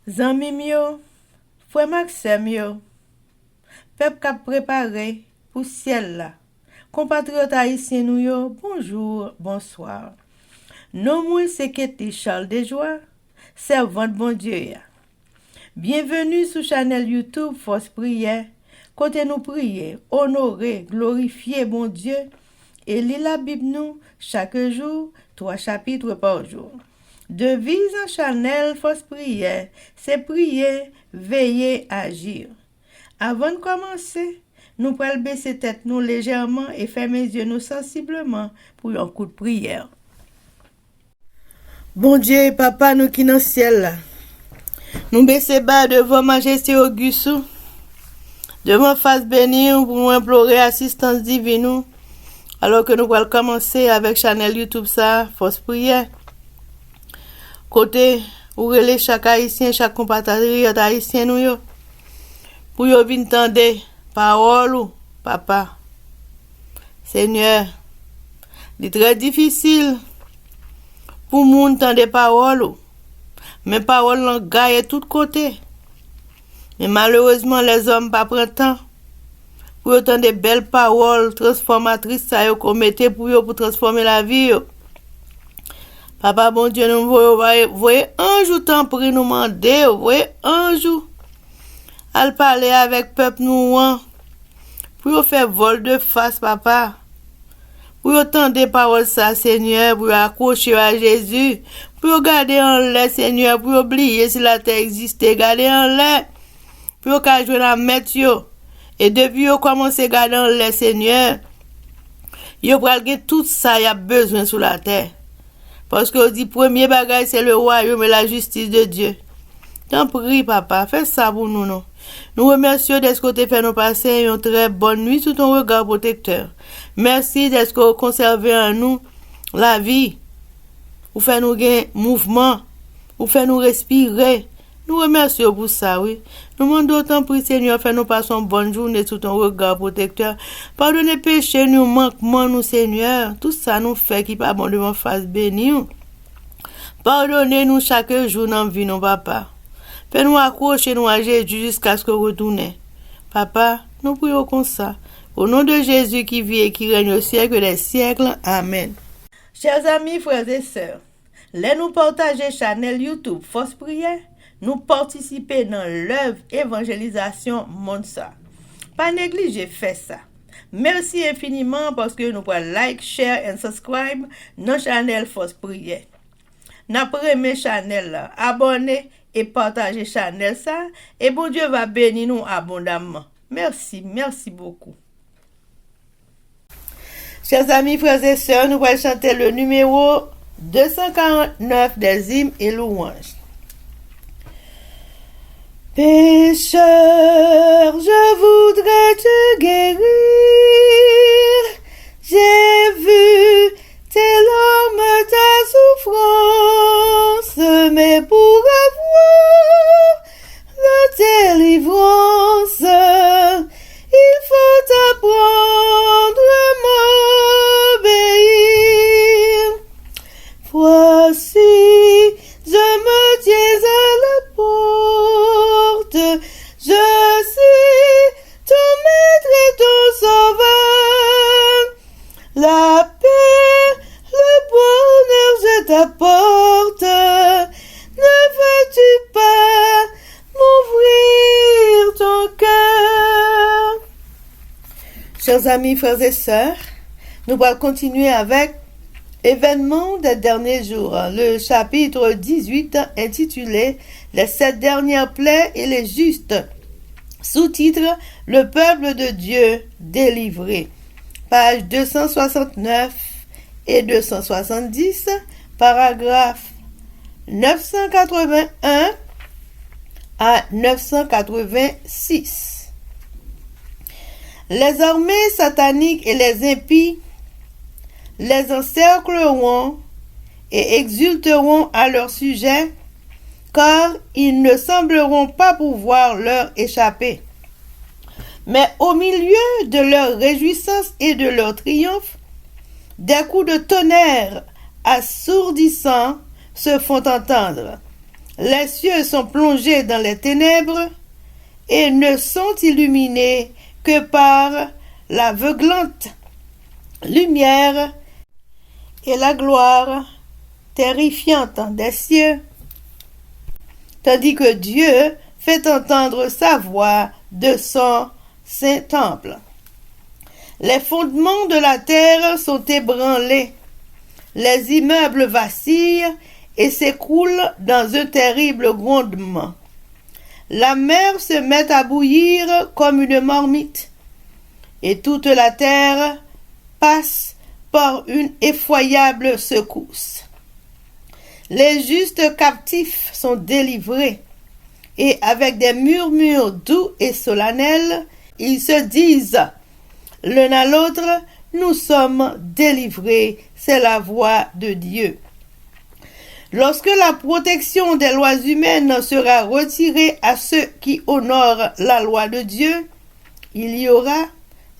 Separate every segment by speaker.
Speaker 1: Zanmim yo, frère Maxime yo, peuple k'ap préparé pour ciel là. Compatriotes haïtiens nous yo, bonjour, bonsoir. Non moi c'est Ketty Charles Desjoie, servante bon Dieu ya. Bienvenue sur channel YouTube Force Prière, côté nous prier, honorer, glorifier bon Dieu et lire la Bible nous chaque jour, 3 chapitres par jour. Devise en channel Force Prière, c'est prier, veiller, agir. Avant de commencer, nous pouvons baisser tête nous légèrement et fermer les yeux nous sensiblement pour un coup de prière. Bon Dieu et Papa, nous qui dans le ciel là, nous baissons bas devant Majesté Auguste, devant face bénie pour nous implorer assistance divine, alors que nous allons commencer avec channel YouTube ça, Force Prière. Côté où relais chaque haïtien, chaque compatriote haïtien nous yo, pour yo vinn tande parole ou papa. Seigneur, c'est très difficile pour moun tande parole ou, mais parole l'en gagne tout côté. Mais malheureusement les hommes pas prennent temps pour entendre des belles paroles transformatrices ça yo qu'on mette pour yo pour transformer la vie yo. Papa bon Dieu nous voyez un jour temps pour nous demander, voyez un jour à parler avec peuple nous pour faire vol de face papa. Pour entendre des paroles ça Seigneur, pour accrocher à Jésus, pour garder en l'air Seigneur, pour oublier si la terre existait, garder en l'air. Pour qu'à jouer la mettre yo. Et depuis yo commencé à garder en l'air Seigneur, yo pral gen tout ça y a besoin sur la terre. Parce que on dit premier bagage c'est le royaume et la justice de Dieu. T'en prie papa, fais ça pour nous non. Nous remercions d'être que tu fait nous passer une très bonne nuit sous ton regard protecteur. Merci d'être que conservé en nous la vie. Ou fait nous gagner mouvement, ou fait nous respirer. Nous remercions pour ça, oui. Nous demandons autant pour Seigneur, fais nous passer une bonne journée sous ton regard protecteur. Pardonnez péché, nous manquements, nous Seigneur. Tout ça nous fait qui pas bon devant face bénie. Pardonnez-nous chaque jour dans la vie, non papa. Fais-nous accrocher nous à Jésus jusqu'à ce que retourne. Papa, nous prions comme ça. Au nom de Jésus qui vit et qui règne au siècle des siècles. Amen. Chers amis, frères et sœurs, laissez-nous partager channel YouTube Force Prière. Nous participer dans l'œuvre évangélisation monde ça. Pas négliger faire ça. Merci infiniment parce que nous pouvons like, share et subscribe dans channel Force Prière. N'après mes channel là, abonnez et partagez channel ça et bon Dieu va bénir nous abondamment. Merci beaucoup. Chers amis, frères et sœurs, nous allons chanter le numéro 249 des hymnes et louanges. Pécheur, je voudrais te guérir. J'ai vu tes larmes, ta souffrance, mais pour avoir la délivrance, il faut apprendre à m'obéir. Voici, je me tiens à la porte, je suis ton maître et ton sauveur. La paix, le bonheur, je t'apporte. Ne veux-tu pas m'ouvrir ton cœur? Chers amis, frères et sœurs, nous allons continuer avec Événements des derniers jours, le chapitre 18 intitulé Les 7 dernières plaies et les justes. Sous-titre Le peuple de Dieu délivré. Page 269 et 270, paragraphe 981 à 986. Les armées sataniques et les impies les encercleront et exulteront à leur sujet, car ils ne sembleront pas pouvoir leur échapper. Mais au milieu de leur réjouissance et de leur triomphe, des coups de tonnerre assourdissants se font entendre. Les cieux sont plongés dans les ténèbres et ne sont illuminés que par l'aveuglante lumière et la gloire terrifiante des cieux, tandis que Dieu fait entendre sa voix de son saint temple. Les fondements de la terre sont ébranlés, les immeubles vacillent et s'écroulent dans un terrible grondement. La mer se met à bouillir comme une marmite, et toute la terre passe par une effroyable secousse. Les justes captifs sont délivrés, et avec des murmures doux et solennels, ils se disent l'un à l'autre, nous sommes délivrés, c'est la voix de Dieu. Lorsque la protection des lois humaines sera retirée à ceux qui honorent la loi de Dieu, il y aura,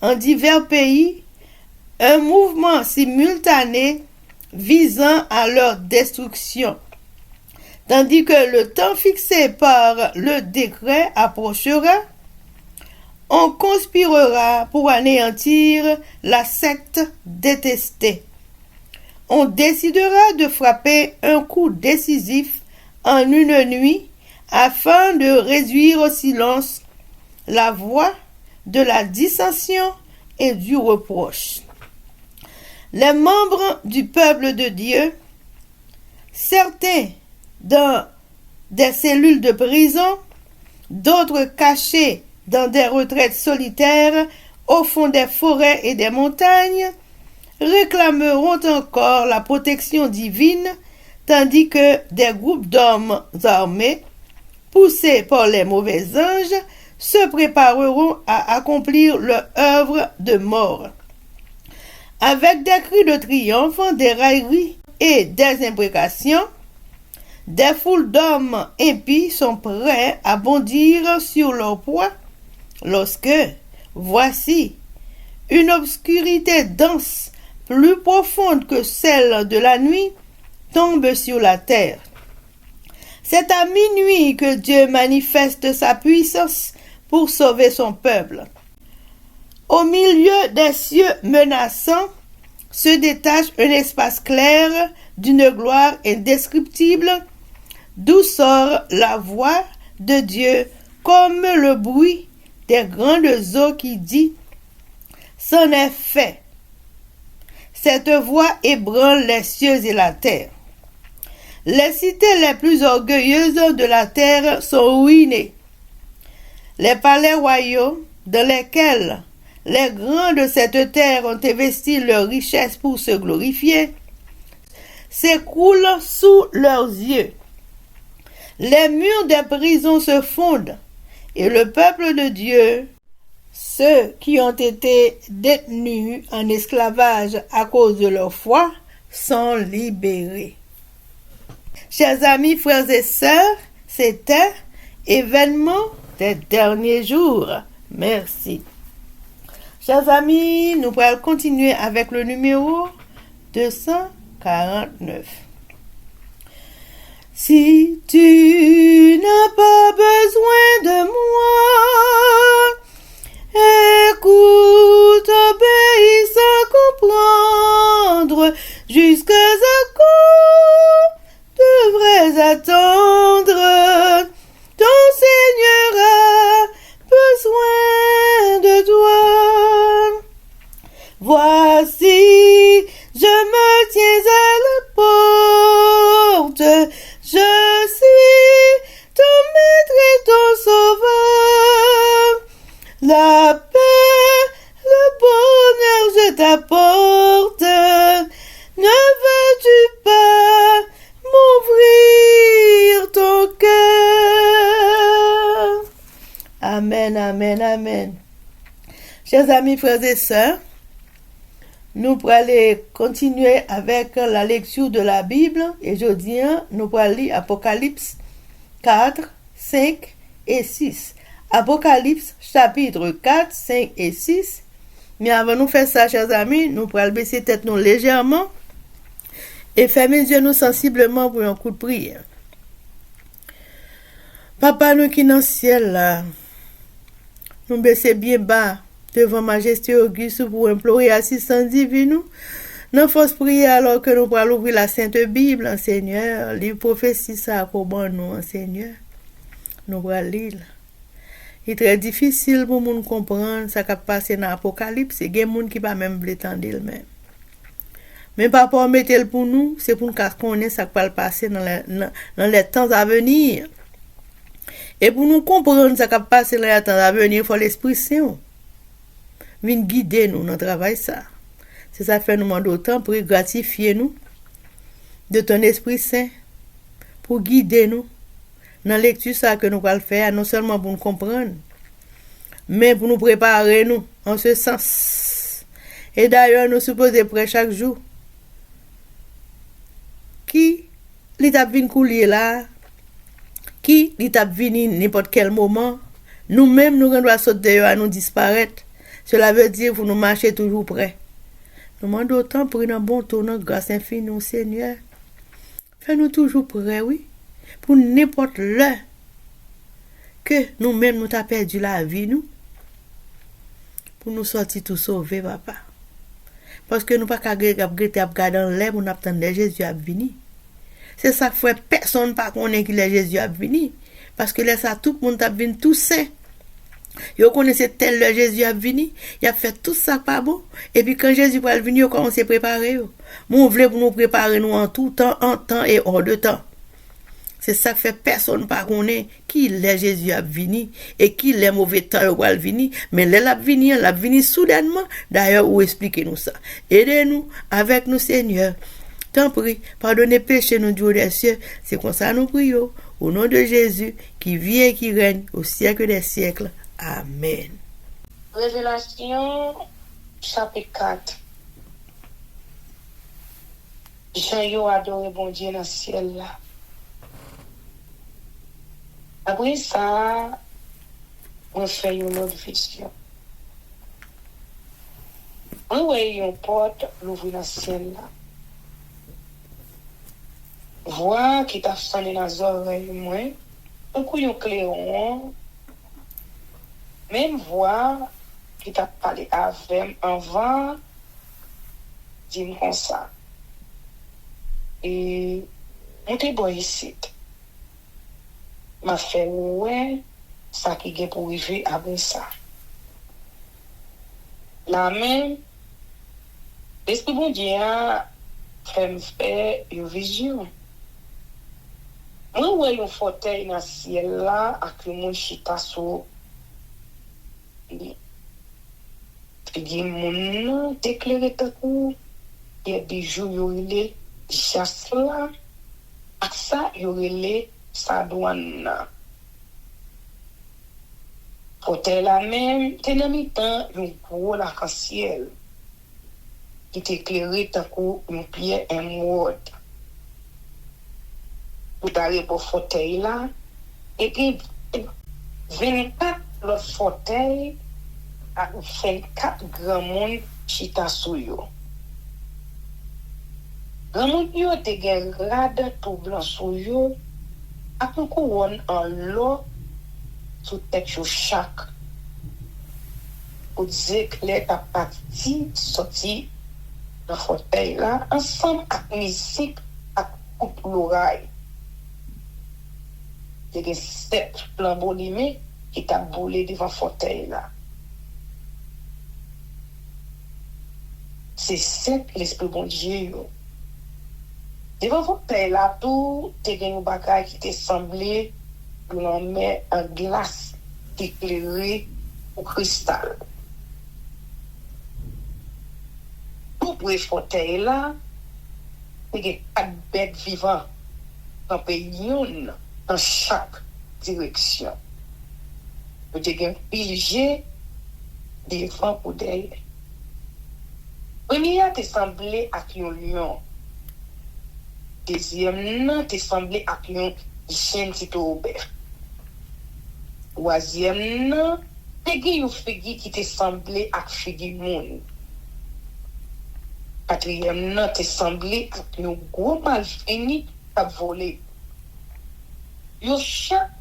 Speaker 1: en divers pays, un mouvement simultané visant à leur destruction, tandis que le temps fixé par le décret approchera. On conspirera pour anéantir la secte détestée. On décidera de frapper un coup décisif en une nuit afin de réduire au silence la voix de la dissension et du reproche. Les membres du peuple de Dieu, certains dans des cellules de prison, d'autres cachés dans des retraites solitaires au fond des forêts et des montagnes, réclameront encore la protection divine, tandis que des groupes d'hommes armés, poussés par les mauvais anges, se prépareront à accomplir leur œuvre de mort. Avec des cris de triomphe, des railleries et des imprécations, des foules d'hommes impies sont prêts à bondir sur leur proie, lorsque, voici, une obscurité dense, plus profonde que celle de la nuit, tombe sur la terre. C'est à minuit que Dieu manifeste sa puissance pour sauver son peuple. Au milieu des cieux menaçants se détache un espace clair d'une gloire indescriptible, d'où sort la voix de Dieu comme le bruit des grandes eaux qui dit « C'en est fait ». Cette voix ébranle les cieux et la terre. Les cités les plus orgueilleuses de la terre sont ruinées. Les palais royaux dans lesquels les grands de cette terre ont investi leur richesse pour se glorifier s'écroulent sous leurs yeux. Les murs des prisons se fondent et le peuple de Dieu, ceux qui ont été détenus en esclavage à cause de leur foi, sont libérés. Chers amis, frères et sœurs, c'était événement des derniers jours. Merci. Chers amis, nous allons continuer avec le numéro 249. Si tu n'as pas besoin de moi, écoute, obéis sans comprendre, jusqu'à ce qu'on devrais attendre. Ton Seigneur a besoin de toi. Voici, je me tiens à la porte, je suis ton maître et ton sauveur. La paix, le bonheur je t'apporte. Ne veux-tu pas m'ouvrir ton cœur? Amen, amen, amen. Chers amis, frères et sœurs, nous allons continuer avec la lecture de la Bible et aujourd'hui, nous allons lire Apocalypse 4, 5 et 6. Apocalypse chapitre 4, 5 et 6. Mais avant de faire ça, chers amis, nous allons baisser tête nous légèrement et fermer les yeux nous sensiblement pour un coup de prière. Papa, nous qui dans le ciel là, nous baissons bien bas devant Majesté Auguste pour implorer assistance divine. Nous force prière alors que nous pourrons ouvrir la Sainte Bible, Seigneur. Les prophéties, ça, comment nous, Seigneur. Nous pourrons lire. Il est très difficile pour nous comprendre ce qui passe dans l'Apocalypse. Il y a des gens qui ne peuvent même pas l'entendre même. Mais papa, mettez-le pour nous, c'est pour nous connaître ce qui va passer dans les temps à venir. Et pour nous comprendre ce qui va passer dans les temps à venir, il faut l'Esprit Saint. Viens guider nous dans le travail ça. C'est ça fait nous demander autant pour gratifier nous de ton Esprit Saint, pour guider nous dans la lecture ça que nous allons faire, non seulement pour nous comprendre, mais pour nous préparer nous en ce sens. Et d'ailleurs, nous supposons prêcher chaque jour. Qui l'étape vient couler là, qui l'étape vient n'importe quel moment, nous-mêmes nous devons sauter à nous disparaître. Cela veut dire pour nous marcher toujours près. Nous demandons autant pour un bon tournant, grâce infinie au Seigneur. Fais-nous toujours prêts, oui, pour n'importe l'heure que nous-mêmes nous avons perdu la vie, nous, pour nous sortir tout sauvés, papa. Parce que nous ne pouvons pas regarder dans l'air pour nous attendre Jésus à venir. C'est ça que fait personne pas connaît que Jésus a venu. Parce que là, ça, tout le monde a venu tout sain. Vous connaissez tel le Jésus a venu, il a fait tout ça pas bon. Et puis quand Jésus va venir, vous commencez à préparer. Nous voulons nous préparer nous en tout temps, en temps et hors de temps. C'est ça que fait personne pas connaît qui le Jésus a venu et qui le mauvais temps il va venir. Mais là, l'a venu soudainement. D'ailleurs, vous expliquez-nous ça. Aidez-nous avec nous, Seigneur. T'en prie, pardonnez péché nous Dieu des cieux. C'est comme ça nous prions. Au nom de Jésus, qui vit et qui règne au siècle des siècles. Amen.
Speaker 2: Révélation, chapitre 4. Jean a adoré bon Dieu dans le ciel là. Après ça, on fait une autre vision. On voit une porte l'ouvrir dans le ciel là. Voix qui t'a sonné dans les oreilles, moi, un coup de clairon, même voix qui t'a parlé avec avant, dis-moi comme ça. Et on te bon ici. M'a fait ouais, ça qui est pour arriver après ça. La même, l'esprit bon Dieu a fait une vision. Moi, ouais, un fauteuil dans le ciel là, avec le monde chita sur. Il y a des gens qui éclairent tout coup. Il y a des jours, il y a des chasses là. À ça, il y a des sadouanes. Fauteuil là même, c'est dans le temps, il y a un gros arc-en-ciel qui t'éclaire tout coup, une pierre émeraude. Pour aller pour fauteuil là, et puis 24 l'autre fauteuil avec 24 grands monde chita sou yo. Grand monde yo te gen rade tout blanc sou yo, ak un couronne en l'eau sous tête yo chaque. Pour dire que les ta parti sorti dans fauteuil là, ensemble avec musique, avec coupe l'oreille. Il y a 7 flambeaux limés qui t'a boulé devant le fauteuil là. C'est 7 l'esprit bon Dieu. Devant le fauteuil là, tout, il y a un bagage qui t'est semblé l'on met en glace éclairée au cristal. Tout pour le fauteuil là, il y a 4 bêtes vivantes dans le pays. Dans chaque direction. Vous avez un pilier devant pour derrière. Premier, t'es semblé à un lion. Deuxième, t'es semblé à un chien qui ouvert. Troisième, t'es une figure qui t'est semblé à figure monde. Quatrième, t'es semblé à un gros malfini qui a volé. Yo chaque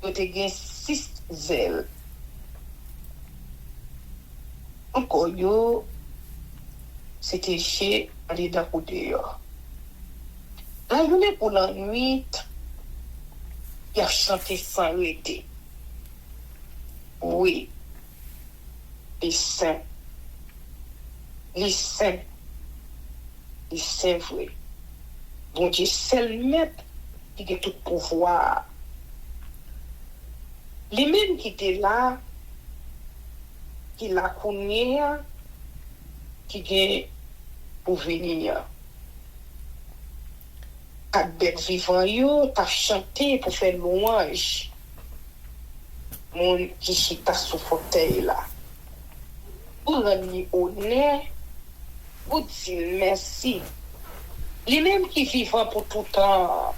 Speaker 2: yo te gen 6 zel. Encore yo, c'était chez aller dans côté yo. La journée pour la nuit, il a chanté sans arrêter. Oui, les saints, les saints, les saints vrais. Bon Dieu, seul maître qui a tout pouvoir. Les mêmes qui étaient là, qui la connaissent, qui ont pour venir. Quatre bêtes vivants, yo, t'as chanté pour faire louange. Mon qui chita sous fauteuil là. Pour rendre honneur, pour dire merci. Les mêmes qui vivent pour tout temps.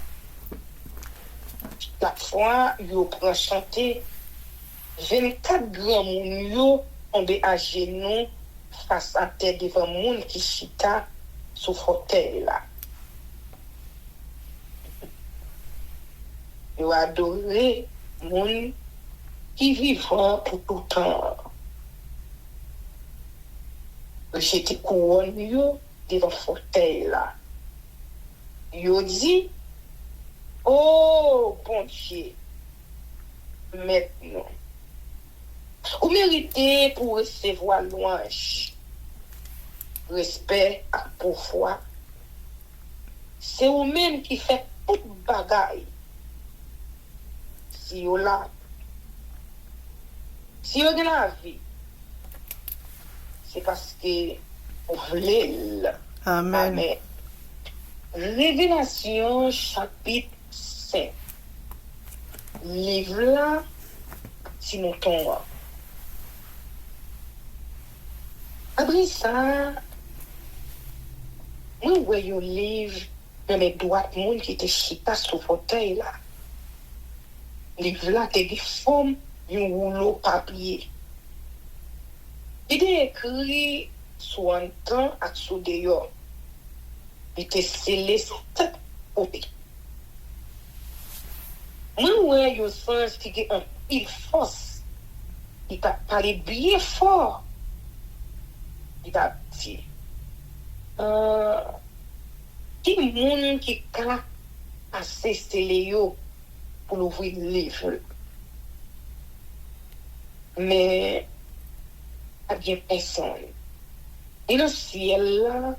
Speaker 2: La fois, yo prend chanter. 24 grands moun yo tombé à genoux face à terre devant moun qui chita sous fauteuil là. Yo adoré moun qui vivant pour tout temps. J'étais couronne yo devant fauteuil là. Yo dit, oh bon Dieu, maintenant, vous méritez pour recevoir louange, respect à pouvoir. C'est vous-même qui fait toute bagaille. Si vous là, si vous avez la vie, c'est parce que vous voulez.
Speaker 1: Amen.
Speaker 2: Amen. Révélation chapitre 5. Livre là, si nous tombons. Après ça, moi, je vois un livre dans mes doigts de monde qui était chita sur le fauteuil là. Livre là, t'es des formes d'un rouleau papier. Il est écrit sur un temps à sous dehors. Il était scellé sur cette côté. Moi, ouais, je sens qu'il y a un pile force. Il t'a parlé bien fort. Il t'a dit, qui monde qui a assez scellé yo pour l'ouvrir le livre. Mais, il n'y a bien personne. Et le ciel là,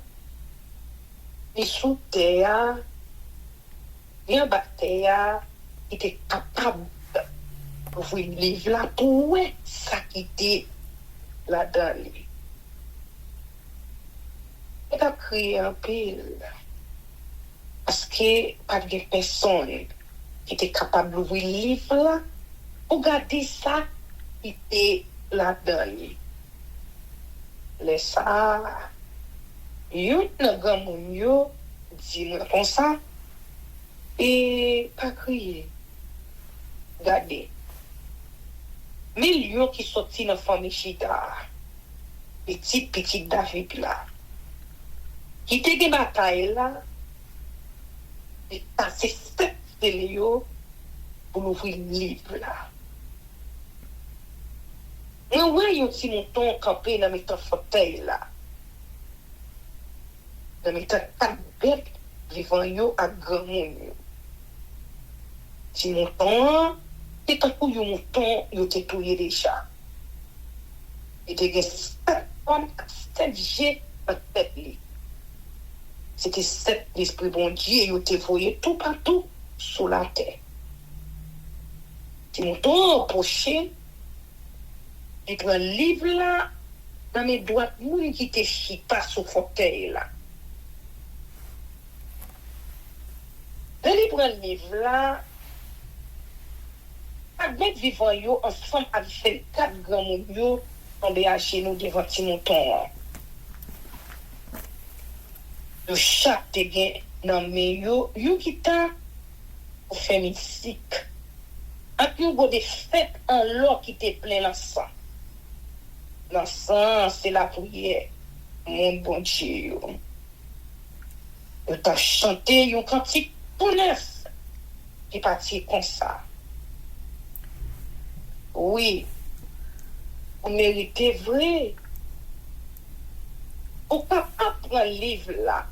Speaker 2: et sous terre, et en bas terre, il était capable d'ouvrir le livre là pour ouais, ça qui était là-dedans. Il a crié un pile. Parce que pas de personne qui était capable d'ouvrir le livre là, pour garder ça qui était là-dedans. Laisse ça. Yon nan grand moun yo di moi comme ça et pas crier. Regardez. Millions qui sorti dans famille Chita. Petit David là. Qui te gen bataille là. Et passer 7 yo pour ouvrir le livre là. Moi ouais yon ti mouton campé dans mes fauteuil là. Dans mes 4 bêtes vivant yo à grand moun yo. Si mouton, c'est quand pour yon mouton, yo te touye déjà. Et te gen 7 hommes, 7 jets en tête li. C'était 7 l'esprit bon Dieu, yo te voyé tout partout sur la terre. Si mouton approché, il prend le livre là, dans mes doigts, moun qui te chita sur fauteuil là. Là, il prend le livre là, avec vivant yo, ensemble avec 4 grands moun yo, tombé à genoux devant ti mouton. Le chat te gen nan men yo qui ta pour faire musique. Et puis, on a des fêtes en l'eau qui te plein dans sang. Dans sang, c'est la prière. Mon bon Dieu. On t'a chanté un cantique tout neuf qui partit comme ça. Oui, vous méritez vrai. Vous ne pouvez pas prendre un livre là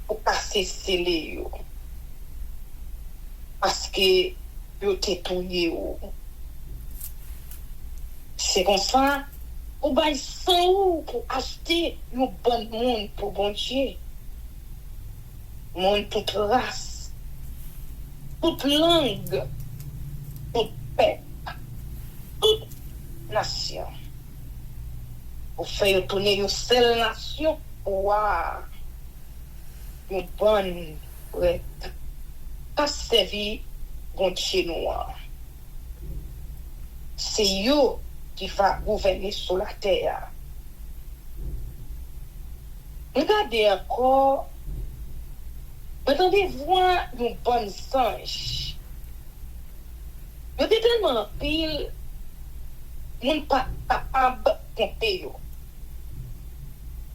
Speaker 2: pour casser ces livres. Parce que vous êtes touillé. C'est comme ça. Vous avez 100 euros pour acheter un bon monde pour bon Dieu. Monde toute race, toute langue, toute peuple, toute nation. Pour faire tourner une seule nation pour voir une bonne prête. Pas servi bon Dieu noir. C'est eux qui va gouverner sur la terre. Regardez encore, attendez voir une bonne singe. Vous êtes tellement pile, mon pas capable de compter.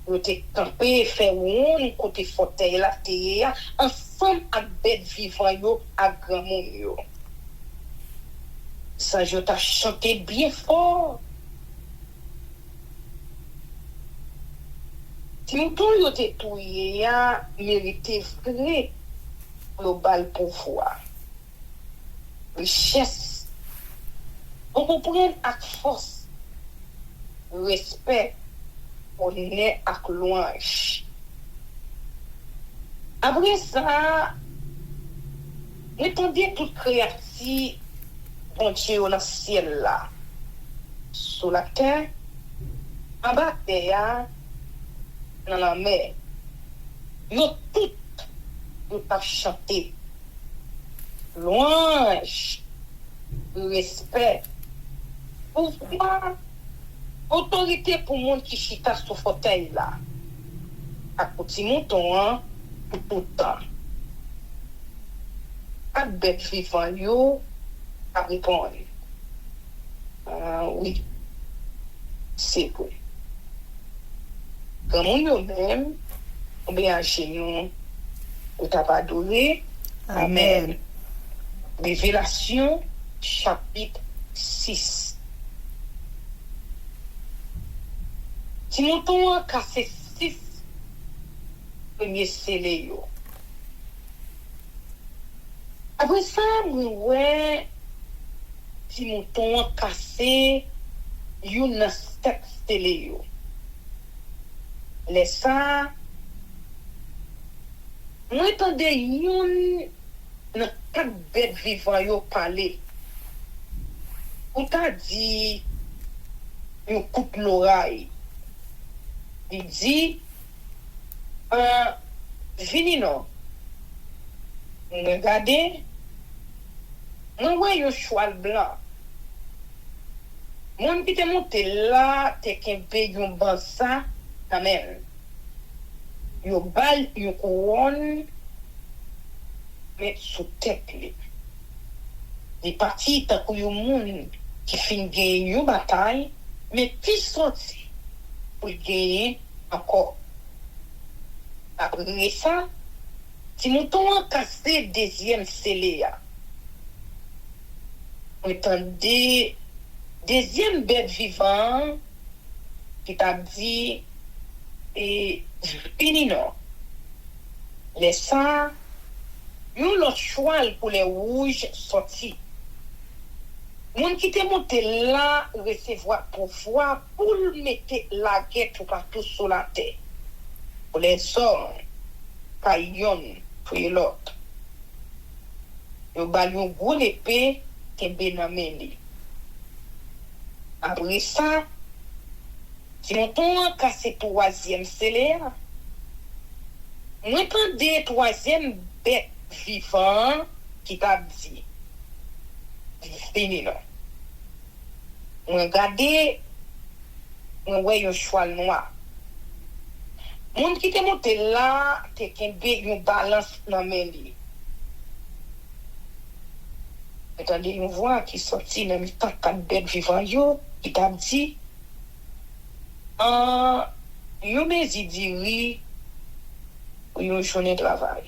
Speaker 2: Vous êtes campé, fait un côté fauteuil la terre, ensemble avec bête vivant à grand monde. Ça, je t'ai chanté bien fort. Si nous tous les touillés, mérité vrai, global pouvoir, richesse, on comprend avec force, respect, honneur avec louange. Après ça, répondez toute créative, bon Dieu, dans le ciel là, sur la terre, en bas de terre, dans la mer. Yo tout, yo pas chanté. Louange, respect, pouvoir, autorité pour monde qui chita sur fauteuil là. À côté mouton, pour tout le temps. À bête vivant yo, à répondre. Oui, c'est vrai. Comme on même, on bien chez nous, on t'a pas donné. Amen. Révélation, chapitre 6. Si nous tombons cassé 6, premier scellé. Après ça, ouais, si nous tombons cassé, une texte scellé. Les ça, nous entendons une dans 4 bêtes vivants yo parler. On t'a dit, on coupe l'oreille. Il dit, vini non. Regardez, on voit un cheval blanc. Mon qui te monté là, te kempe yon bansa, quand même. Yon bal, yon couronne, mais sous tête li. Il parti tant que yon moun qui fin gagner yon bataille, mais qui sorti pour gagner encore. Après ça, si nous tombons cassé deuxième scellé, on entendait deuxième bête vivant qui t'a dit et fini non. Les ça, yon l'autre cheval pour les rouges sorti. Moun qui te monté là recevoir pouvoir pour mettre la guerre tout partout sur la terre. Pour les hommes, kayon pour l'autre. Yo bal yon gros épée qui benamé li. Après ça, si on tombe cassé troisième scellé, on entendait troisième bête vivant qui t'a dit fini là. On regardait, on voit un cheval noir. Moun qui te monté là, te kembe yon balance dans main li. Attendez, une voix qui sortit dans le temps 4 bêtes vivant yo, qui t'a dit yo me dit pour yon journée de travail.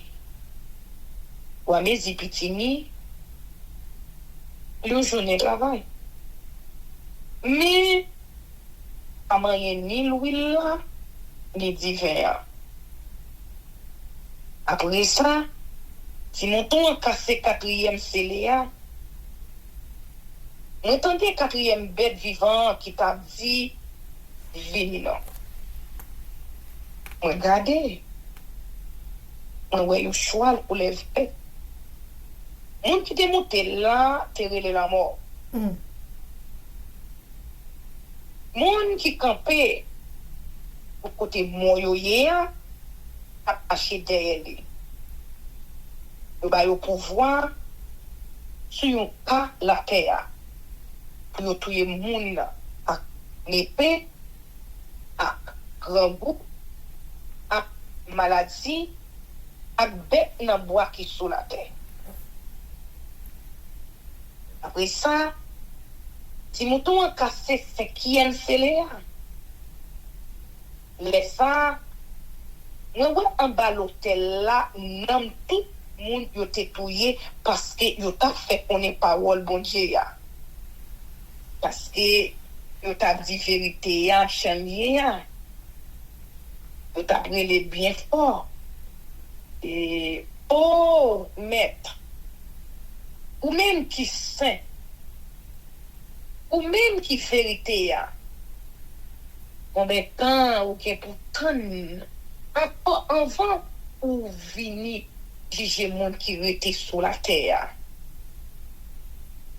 Speaker 2: Ou me dit pitini yon journée de travail. Mais, pas moyen ni l'huile là, ni divers. Après ça, si mon ton cassé quatrième CLA, m'entendez quatrième bête vivant qui t'a dit, vini non. Regardez, on voit un cheval pour les bêtes. Moun qui te monté là, te relé la mort. Moun qui campé au côté moyoye a acheté derrière lui. Yo ba yo pouvoir sur yon ka la terre pour yo touyer moun la ak épée ak grand groupe ak maladie ak bête nan bois qui sous la terre. Après ça, si mouton a cassé cinquième CLA, laisse ça, nous en bas l'hôtel là, nan tout moun yo te touye parce que yo t'a fait connaître parole bon Dieu ya. Parce que yo t'a dit vérité ya, chanlier ya. Yo t'a pris les bien fort. Et oh maître, ou même qui saint, ou même qui vérité ya. Combien de temps ou qui pour tant avant ou vini juger monde qui était sur la terre.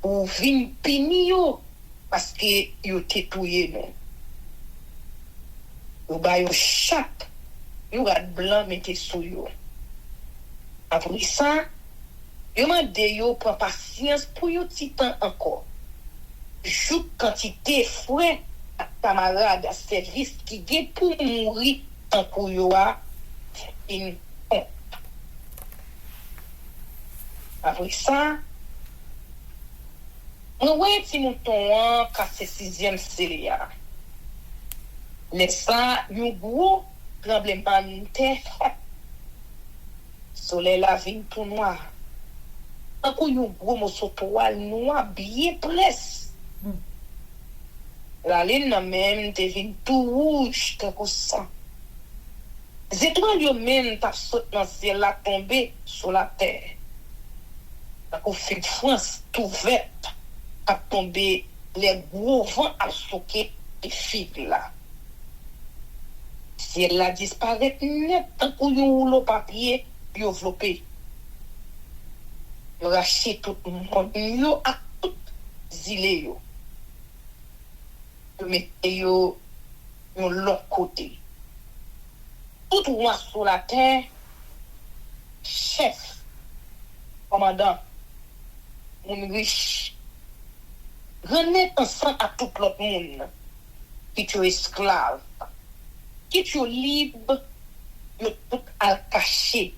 Speaker 2: Ou vini pini yo parce que yo te touye non. Ou ba yo chaque yo rat blanc mette sou yo. Après ça, yo mande yo prend patience pour yo ti temps encore. Joue quantité fouet camarade à service qui gen pour mourir tant pour yo a une honte. Après ça, on voit si mouton casse sixième CLA. Laisse ça, yon gros tremblement de terre. Soleil la vie tout noir. Encore yon gros morceau toile noir bien presse. La ligne même devient tout rouge comme ça. Les étoiles yo même t'a sauté dans le ciel là tombé sur la terre. La fait de France tout verte a tombé les gros vents à soquer les figues là. Si elle a disparu net tant qu'on yon rouleau papier puis enveloppé. Yo racheté tout le monde yo à tout zilé yo. Yo mette yo yon l'autre côté. Tout roi sur la terre, chef, commandant, moun riche, renet ensemble à tout l'autre monde, qui tu esclave, qui tu libre, yo tout al caché,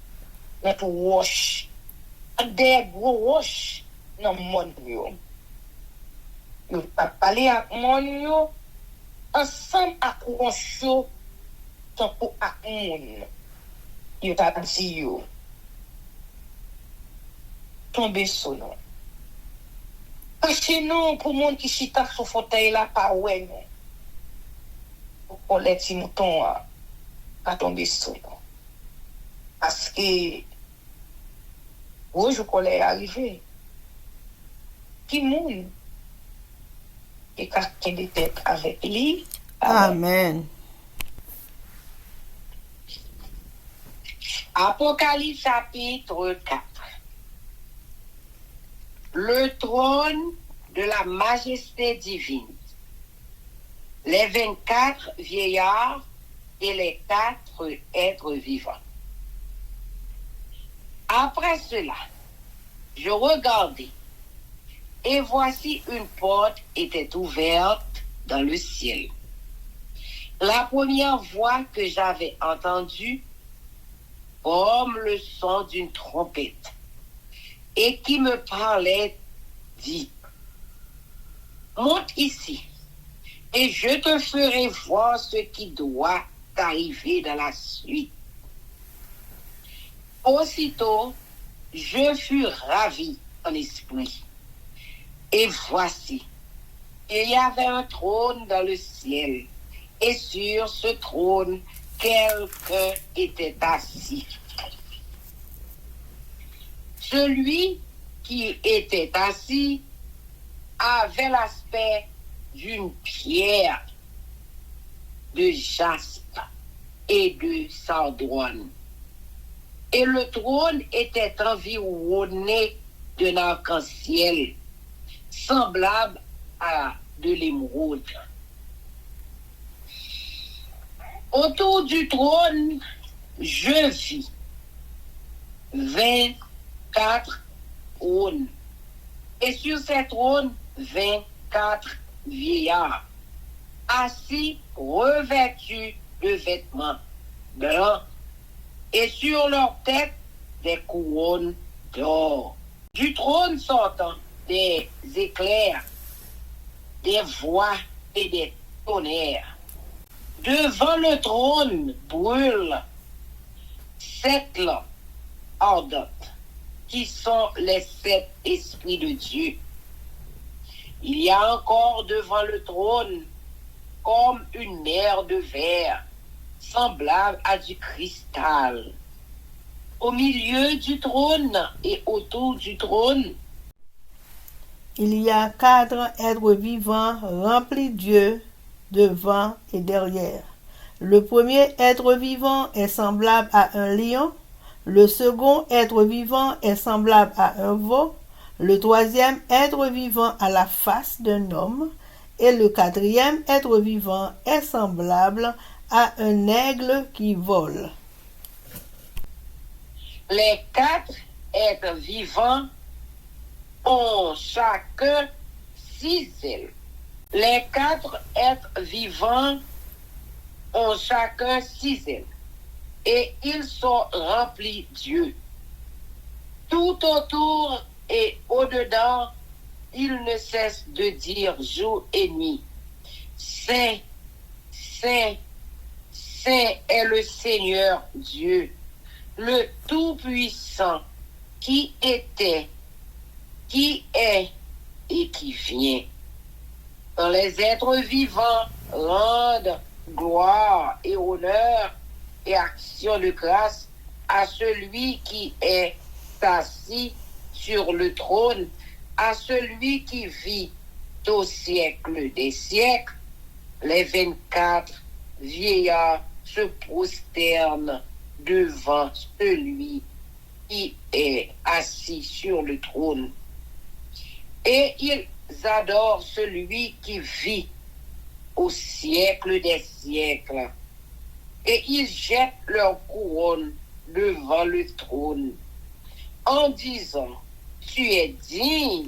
Speaker 2: dans tout roche, des gros roches, dans le monde yo. Yo pas parler avec monde yo, ensemble à roche yo, tant pour ak moun. Yo t'a dit yo. Tombe sous non. Caché non pour monde qui chita sur fauteuil là pas ouais non. Pour les petits moutons à tomber sous non. Parce que je collais arrivé. Qui moun qui a des têtes avec lui.
Speaker 1: Amen.
Speaker 3: Apocalypse chapitre 4. Le trône de la majesté divine. Les 24 vieillards et les 4 êtres vivants. Après cela, je regardai, et voici une porte était ouverte dans le ciel. La première voix que j'avais entendue, comme le son d'une trompette, et qui me parlait, dit, monte ici, et je te ferai voir ce qui doit t'arriver dans la suite. Aussitôt, je fus ravi en esprit, et voici, Il y avait un trône dans le ciel, et sur ce trône, quelqu'un était assis. Celui qui était assis avait l'aspect d'une pierre de jaspe et de sardouane. Et le trône était environné d'un arc-en-ciel, semblable à de l'émeraude. Autour du trône, je vis 24 trônes. Et sur ces trônes, 24 vieillards, assis, revêtus de vêtements blancs, et sur leur tête, des couronnes d'or. Du trône sortant des éclairs, des voix et des tonnerres. Devant le trône brûlent 7 lampes ardentes, qui sont les 7 esprits de Dieu. Il y a encore devant le trône comme une mer de verre, semblable à du cristal. Au milieu du trône et autour du trône,
Speaker 1: il y a 4 êtres vivants remplis d'yeux devant et derrière. Le premier être vivant est semblable à un lion, le second être vivant est semblable à un veau, le troisième être vivant a la face d'un homme, et le quatrième être vivant est semblable à un aigle qui vole.
Speaker 3: les 4 êtres vivants ont chacun 6 ailes. Les 4 êtres vivants ont chacun 6 ailes. Et ils sont remplis d'yeux. Tout autour et au-dedans, ils ne cessent de dire jour et nuit: Saint, Saint, Saint est le Seigneur Dieu, le Tout-Puissant, qui était, qui est et qui vient. Quand les êtres vivants rendent gloire et honneur et action de grâce à celui qui est assis sur le trône, à celui qui vit au siècle des siècles, les 24 vieillards se prosternent devant celui qui est assis sur le trône. Et ils adorent celui qui vit au siècle des siècles. Et ils jettent leur couronne devant le trône en disant: Tu es digne,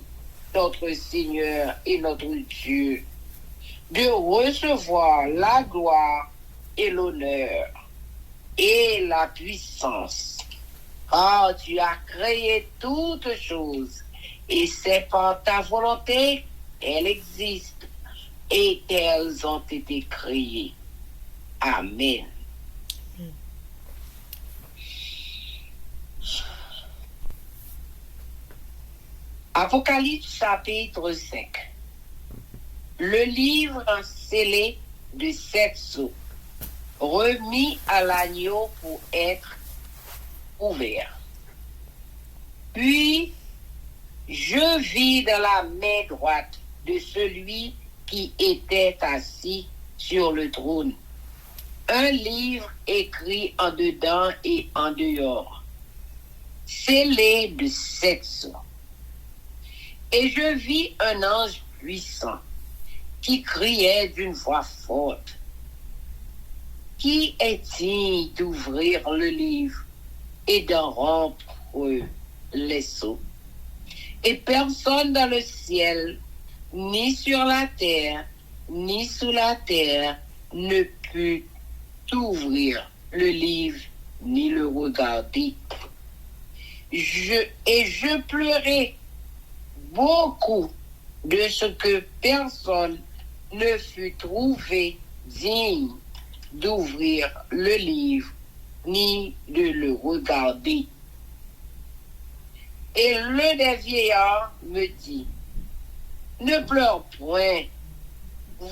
Speaker 3: notre Seigneur et notre Dieu, de recevoir la gloire et l'honneur et la puissance. Car tu as créé toutes choses, et c'est par ta volonté qu'elles existent et qu'elles ont été créées. Amen. Apocalypse chapitre 5. Le livre scellé de 7 sceaux, remis à l'agneau pour être ouvert. Puis, je vis dans la main droite de celui qui était assis sur le trône un livre écrit en dedans et en dehors, scellé de 7 sceaux. Et je vis un ange puissant qui criait d'une voix forte: Qui est digne d'ouvrir le livre et d'en rompre les sceaux? Et personne dans le ciel, ni sur la terre, ni sous la terre, ne put ouvrir le livre, ni le regarder. Je pleurais beaucoup de ce que personne ne fut trouvé digne d'ouvrir le livre ni de le regarder. Et l'un des vieillards me dit: Ne pleure point.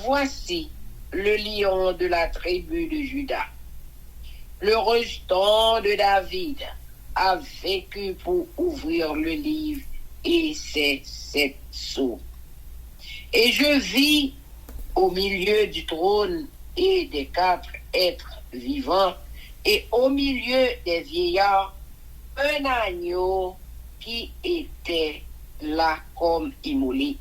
Speaker 3: voici le lion de la tribu de Juda. Le rejeton de David a vécu pour ouvrir le livre et ses 7 sceaux. Et je vis au milieu du trône et des 4 êtres vivants et au milieu des vieillards un agneau qui était là comme immolé.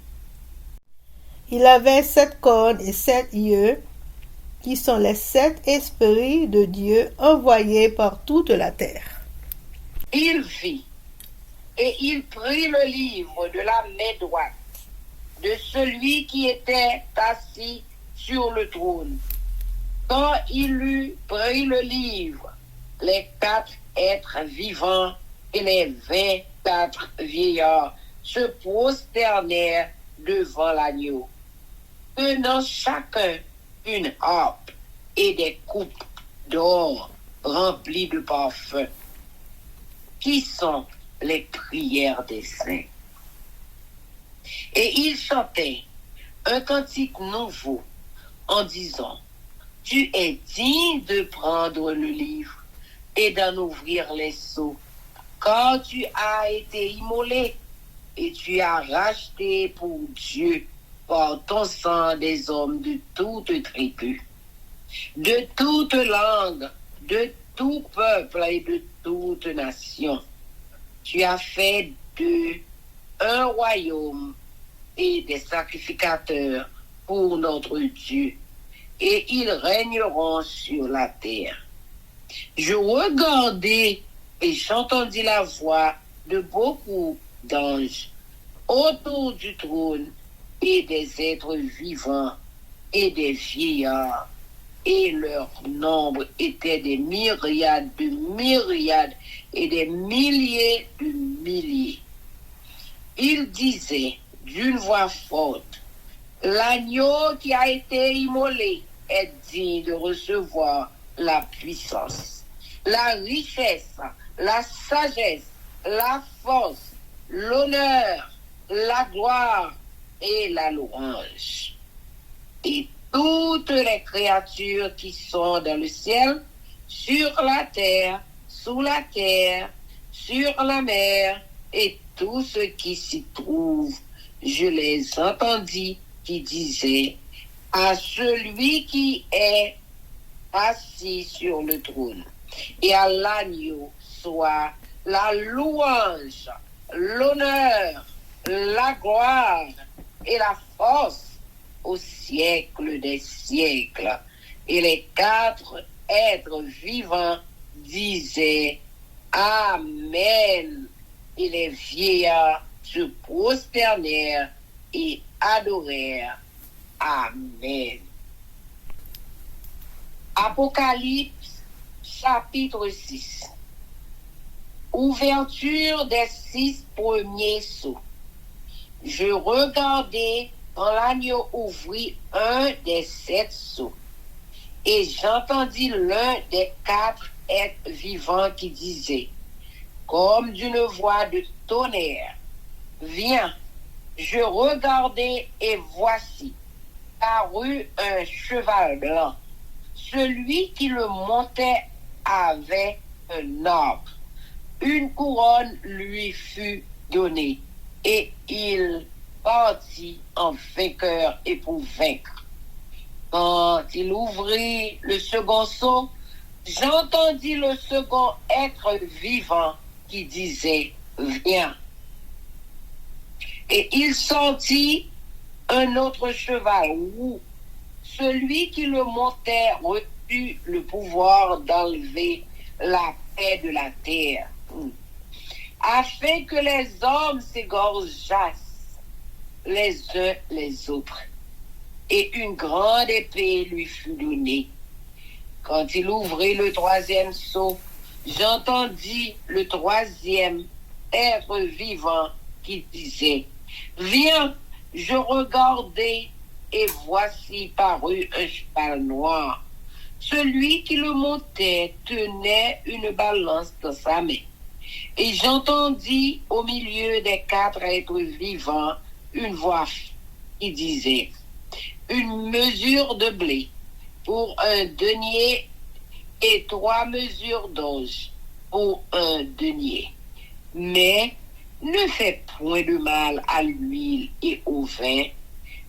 Speaker 1: Il avait 7 cornes et 7 yeux, qui sont les 7 esprits de Dieu envoyés par toute la terre.
Speaker 3: Il vit et il prit le livre de la main droite de celui qui était assis sur le trône. Quand il eut pris le livre, les 4 êtres vivants et les 24 vieillards se prosternèrent devant l'agneau, tenant chacun une harpe et des coupes d'or remplies de parfums, qui sont les prières des saints. Et ils chantaient un cantique nouveau en disant: Tu es digne de prendre le livre et d'en ouvrir les sceaux, car tu as été immolé et tu as racheté pour Dieu par ton sang des hommes de toute tribu, de toute langue, de tout peuple et de toute nation. Tu as fait d'eux un royaume et des sacrificateurs pour notre Dieu, et ils régneront sur la terre. Je regardai et j'entendis la voix de beaucoup d'anges autour du trône et des êtres vivants et des vieillards, et leur nombre était des myriades de myriades et des milliers de milliers. Ils disaient d'une voix forte: L'agneau qui a été immolé est digne de recevoir la puissance, la richesse, la sagesse, la force, l'honneur, la gloire et la louange. Et toutes les créatures qui sont dans le ciel, sur la terre, sous la terre, sur la mer, et tout ce qui s'y trouve, je les entendis qui disaient à celui qui est assis sur le trône et à l'agneau soit la louange, l'honneur, la gloire et la force au siècle des siècles. Et les 4 êtres vivants disaient Amen. Et les vieillards se prosternèrent et adorèrent. Amen. Apocalypse chapitre 6. Ouverture des 6 premiers sceaux. Je regardai quand l'agneau ouvrit un des 7 sceaux, et j'entendis l'un des 4 êtres vivants qui disait, comme d'une voix de tonnerre: Viens. Je regardai et voici, parut un cheval blanc. Celui qui le montait avait un arbre. Une couronne lui fut donnée, et il partit en vainqueur et pour vaincre. Quand il ouvrit le second sceau, j'entendis le second être vivant qui disait Viens. Et il sortit un autre cheval roux. Celui qui le montait reçut le pouvoir d'enlever la paix de la terre, afin que les hommes s'égorgeassent les uns les autres. Et une grande épée lui fut donnée. Quand il ouvrit le 3e sceau, j'entendis le 3e être vivant qui disait Viens. Je regardai et voici parut un cheval noir. Celui qui le montait tenait une balance dans sa main. Et j'entendis au milieu des 4 êtres vivants une voix qui disait une mesure de blé pour un denier et 3 mesures d'orge pour un denier. Mais ne fais point de mal à l'huile et au vin.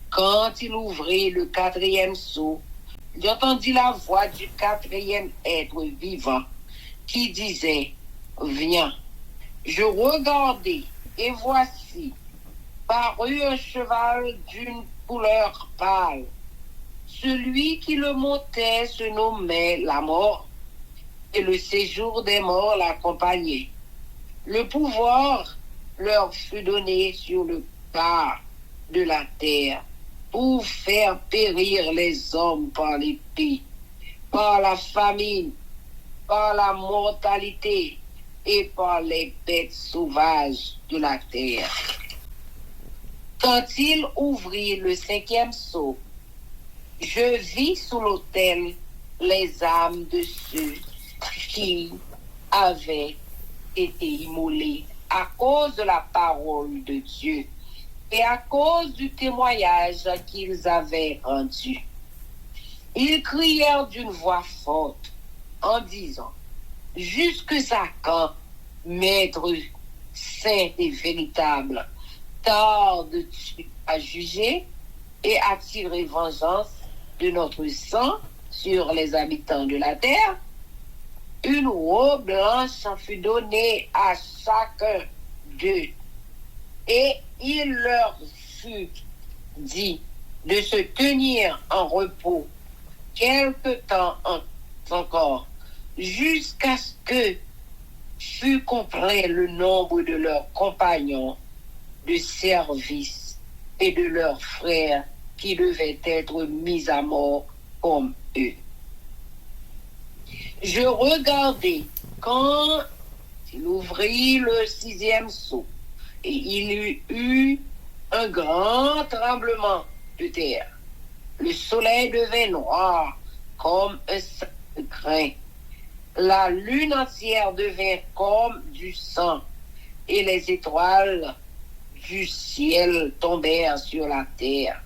Speaker 3: Quand il ouvrit le 4e seau, j'entendis la voix du 4e être vivant qui disait, viens. Je regardai, et voici, parut un cheval d'une couleur pâle. Celui qui le montait se nommait la mort, et le séjour des morts l'accompagnait. Le pouvoir leur fut donné sur le quart de la terre pour faire périr les hommes par l'épée, par la famine, par la mortalité et par les bêtes sauvages de la terre. Quand il ouvrit le 5e seau, je vis sous l'autel les âmes de ceux qui avaient été immolés à cause de la parole de Dieu et à cause du témoignage qu'ils avaient rendu. Ils crièrent d'une voix forte en disant, jusqu'à quand, Maître saint et véritable, tardes-tu à juger et à tirer vengeance de notre sang sur les habitants de la terre? Une robe blanche en fut donnée à chacun d'eux, et il leur fut dit de se tenir en repos quelque temps encore, jusqu'à ce que fût complet le nombre de leurs compagnons de service et de leurs frères qui devaient être mis à mort comme eux. Je regardai quand il ouvrit le 6e seau, et il y eut un grand tremblement de terre. Le soleil devint noir comme un sac de grain. La lune entière devint comme du sang, et les étoiles du ciel tombèrent sur la terre.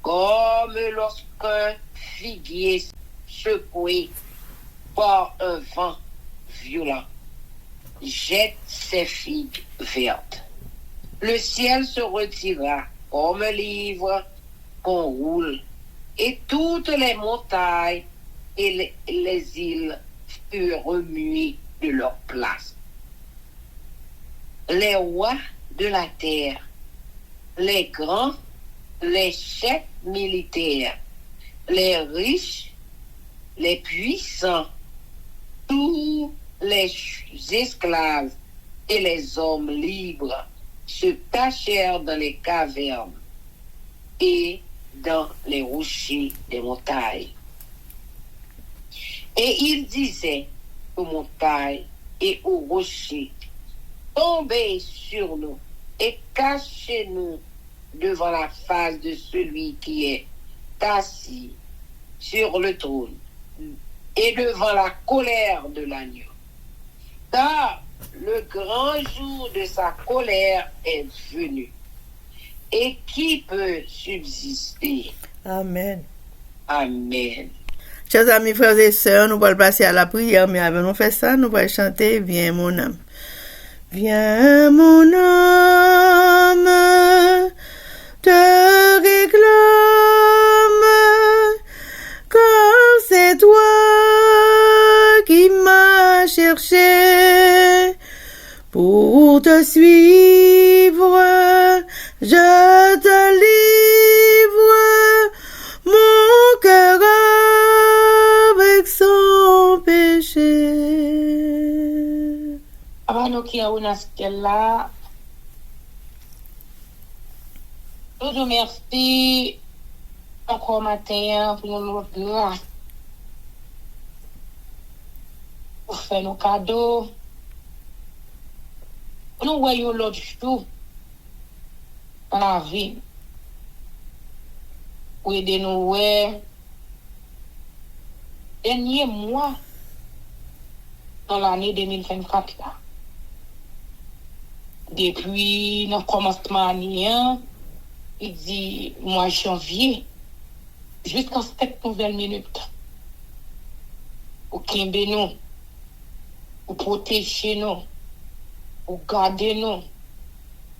Speaker 3: Comme lorsqu'un figuier secoué par un vent violent jette ses figues vertes. Le ciel se retira comme un livre qu'on roule, et toutes les montagnes et les îles furent remuées de leur place. Les rois de la terre, les grands, les chefs militaires, les riches, les puissants, tous les esclaves et les hommes libres se cachèrent dans les cavernes et dans les rochers des montagnes. Et il disait aux montagnes et aux rochers, tombez sur nous et cachez-nous devant la face de celui qui est assis sur le trône et devant la colère de l'agneau. Car le grand jour de sa colère est venu. Et qui peut subsister?
Speaker 1: Amen.
Speaker 3: Amen.
Speaker 1: Chers amis, frères et sœurs, nous allons passer à la prière, mais avant de faire ça, nous allons chanter Viens mon âme. Viens mon âme, te réclame, car c'est toi qui m'as cherché pour te suivre. Je te livre mon cœur avec son péché.
Speaker 2: Avant nous qui avons là, je vous remercie encore matin pour notre grâce, pour faire nos cadeaux. Nous voyons l'autre jour dans la vie, pour aider nous, dernier mois dans l'année 2024 là. Depuis le commencement de l'année, il dit, mois janvier, jusqu'en cette nouvelle minute, pour kimber nous, pour protéger nous, pour garder nous,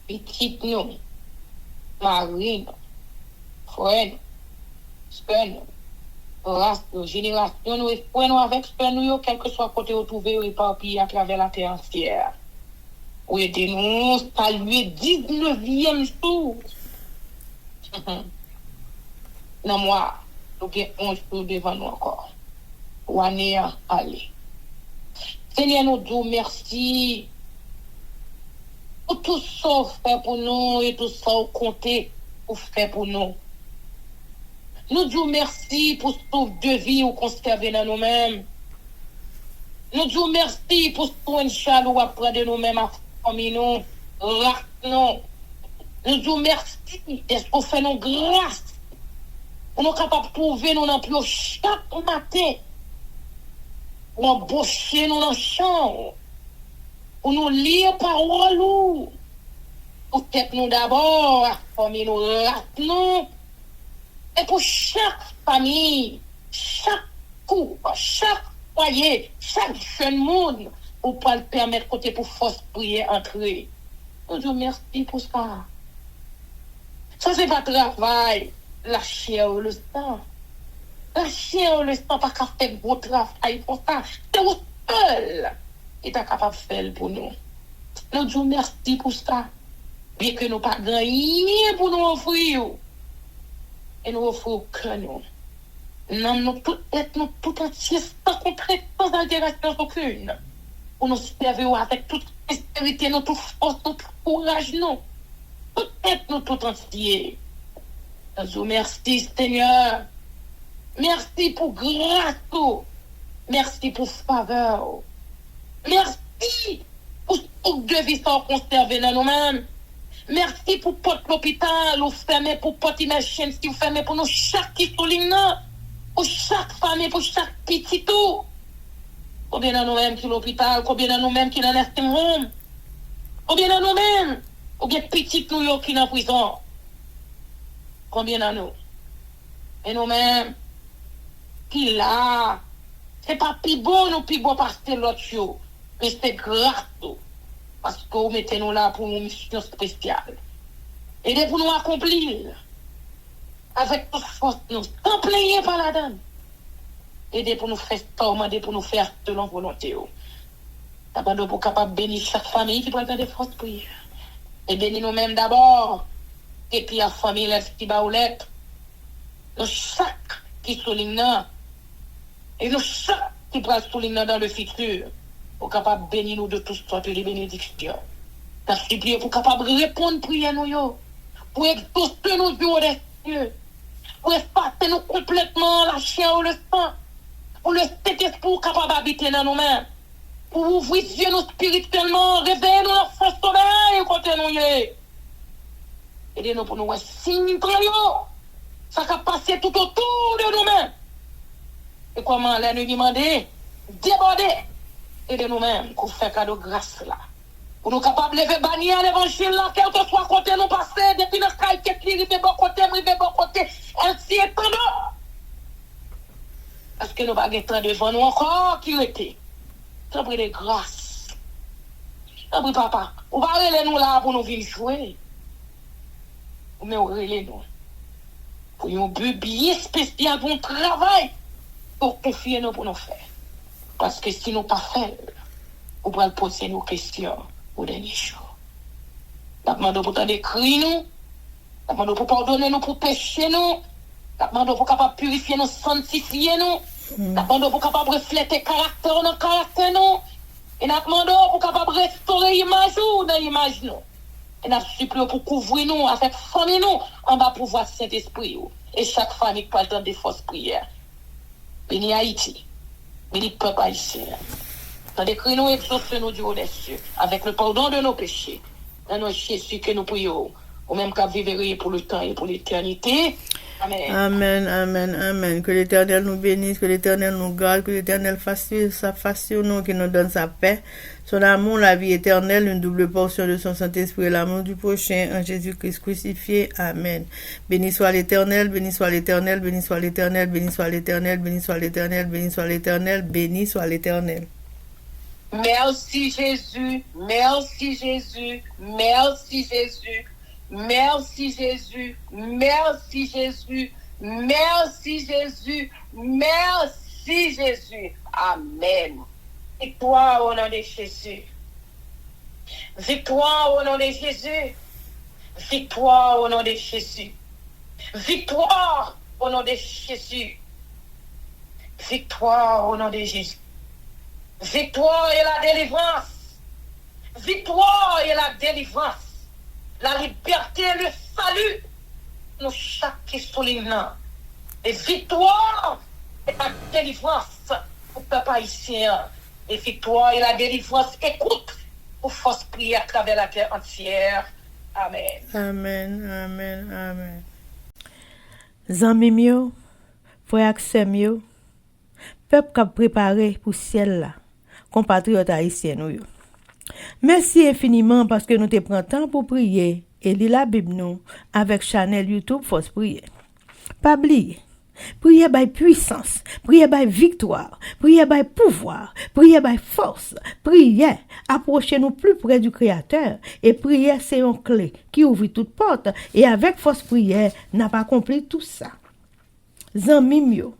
Speaker 2: petite nous, mari nous, frère nous, soeur nous, race nous, génération nous, et frère nous avec soeur nous, quel que soit côté où trouver, éparpillé à travers la terre entière. Ou aidez-nous, saluer 19e jour. Non, moi, nous avons 11 jours devant nous encore. Ou année à aller. Seigneur, nous disons merci pour tout ça fait pour nous et tout ça compté pour faire pour nous. Nous disons merci pour ce sauve de vie ou conserver dans nous-mêmes. Nous disons merci pour ce soin chalou après de nous-mêmes à famille nous, nous. Nous disons merci est-ce qu'on fait nos grâces. On est capable de trouver nous dans plus chaque matin. Ou embaucher nous dans le champ. Ou nous lire parole ou. Peut-être nous d'abord, à famille nous nous. Et pour chaque famille, chaque couple, chaque foyer, chaque jeune monde, ou pas le permettre côté pour force prier entrer. Nous disons merci pour ça. Ça c'est pas travail, la chair ou le sang. La chair ou le sang pas qu'à faire gros travail pour ça. C'est vous seul qui est capable de faire pour nous. Nous disons merci pour ça. Bien que nous pas gagné pour nous offrir. Et nous offrons que nous. Nous tout être nous tout entier sans contrainte, sans altération aucune. Pour nous servir avec toute sincérité, notre force, notre courage, nous. Tout être nous tout entier. Nous vous merci, Seigneur. Merci pour grâce. Merci pour faveur. Merci pour tout de vie sans conserver dans nous-mêmes. Merci pour porte l'hôpital, ou fermé pour porte immersion, si vous fermez pour nous chaque qui souligne, pour chaque famille, pour chaque petit tout. Combien de nous-mêmes qui l'hôpital, combien de nous-mêmes qui dans nursing home, combien de nous-mêmes, combien de petites nous qui dans prison, combien de nous. Et nous-mêmes, qui là, c'est pas plus bon ou plus bon parce que l'autre chose, mais c'est grâce. Parce que vous mettez nous là pour une mission spéciale. Et pour nous accomplir avec toute force, nous sans plaigner par la donne. Aidez pour nous faire tormenter, pour nous faire selon volonté. D'abord, pour capable bénir chaque famille qui prend des forces prières. Et bénir nous-mêmes d'abord. Et puis la famille, la petite baoulette. Nous chaque qui souligne. Et nous chaque qui prend souligne dans le futur. Pour capable bénir nous de toutes sortes de bénédictions. T'as supplié pour capable répondre prière nous yo. Pour exaucer nos yeux des cieux. Pour effacer nous complètement la chair ou le sang. Pour le Saint-Esprit capable d'habiter dans nous-mêmes. Pour ouvrir les yeux nous spirituellement, réveiller nous dans le sommeil côté nous yé. Aidez-nous pour nous signer pour yo. Ça va passer tout autour de nous-mêmes. Et comment là nous demander, déborder. Et de nous-mêmes, pour faire cadeau grâce là. Pour nous capables de lever bannière l'évangile là, quel que soit côté nous passer, depuis notre qualité qui arrive bon côté, bon côté, ainsi et tant d'autres. Parce que nous n'avons pas temps devant nous encore qui était. Ça brille de grâce. Ça brille papa. On va aller nous là pour nous venir jouer. Mais on va aller nous. Pour un but bien spécial pour un travail. Pour confier nous pour nous faire. Parce que si nous pas fait, on va poser nos questions au dernier jour. Nous demandons pour d'écrire nous, nous demandons pour pardonner nous, pour pécher nous, nous demandons pour capable purifier nous, sanctifier nous, nous demandons pour capable refléter caractère dans caractère nous, et nous demandons pour capable restaurer l'image dans l'image nous. Et nous supplions pour couvrir nous avec famille nous, en bas pouvoir Saint-Esprit. Et chaque famille qui parle dans des fausses prières. Béni Haïti. Mais les peuples haïtiens, dans les cris nous exaucez nous du haut des cieux, avec le pardon de nos péchés, dans nos Jésus que nous prions, au même qu'à vivre pour le temps et pour l'éternité. Amen.
Speaker 1: Amen, amen, amen. Que l'Éternel nous bénisse, que l'Éternel nous garde, que l'Éternel fasse sur nous, qu'il nous donne sa paix, son amour, la vie éternelle, une double portion de son Saint-Esprit et l'amour du prochain en Jésus-Christ crucifié. Amen. Béni soit l'Éternel, béni soit l'Éternel, béni soit l'Éternel, béni soit l'Éternel, béni soit l'Éternel, béni soit l'Éternel, béni soit l'Éternel.
Speaker 3: Merci Jésus, merci Jésus, merci Jésus, merci Jésus, merci Jésus, merci Jésus, merci Jésus. Amen.
Speaker 2: Victoire au nom de Jésus. Victoire au nom de Jésus. Victoire au nom de Jésus. Victoire au nom de Jésus. Victoire au nom de Jésus. Victoire et la délivrance. Victoire et la délivrance. La liberté et le salut. Nous chaque qui souligne. Et victoire et la délivrance pour le peuple haïtien. Et victoire et la délivrance. Écoute pour force prière à travers la terre entière. Amen.
Speaker 1: Amen, amen, amen. Zanmi mio, frère Aksem yo, peuple qui a préparé pour ciel là, compatriotes haïtiens nous yo. Merci infiniment parce que nous te prenons temps pour prier et lire la Bible nous avec channel YouTube Force Prière. Pas oublier. Prière by puissance, prière by victoire, prière by pouvoir, prière by force, prière, approchez-nous plus près du Créateur et prière c'est une clé qui ouvre toute porte et avec force prière n'a pas accompli tout ça. Zanmi yo,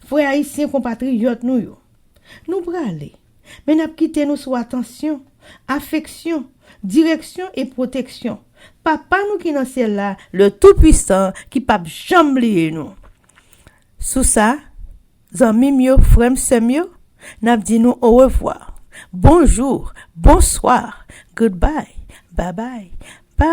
Speaker 1: frères haïtiens compatriotes nous yo, nous braler, mais n'a quitté nous sous attention, affection, direction et protection. Papa nous qui dans ciel là, le tout-puissant qui pas jamais oublier nous. Sous ça, zanmi mio, frère semio, n'a dit nous au revoir. Bonjour, bonsoir, goodbye, bye bye, bye.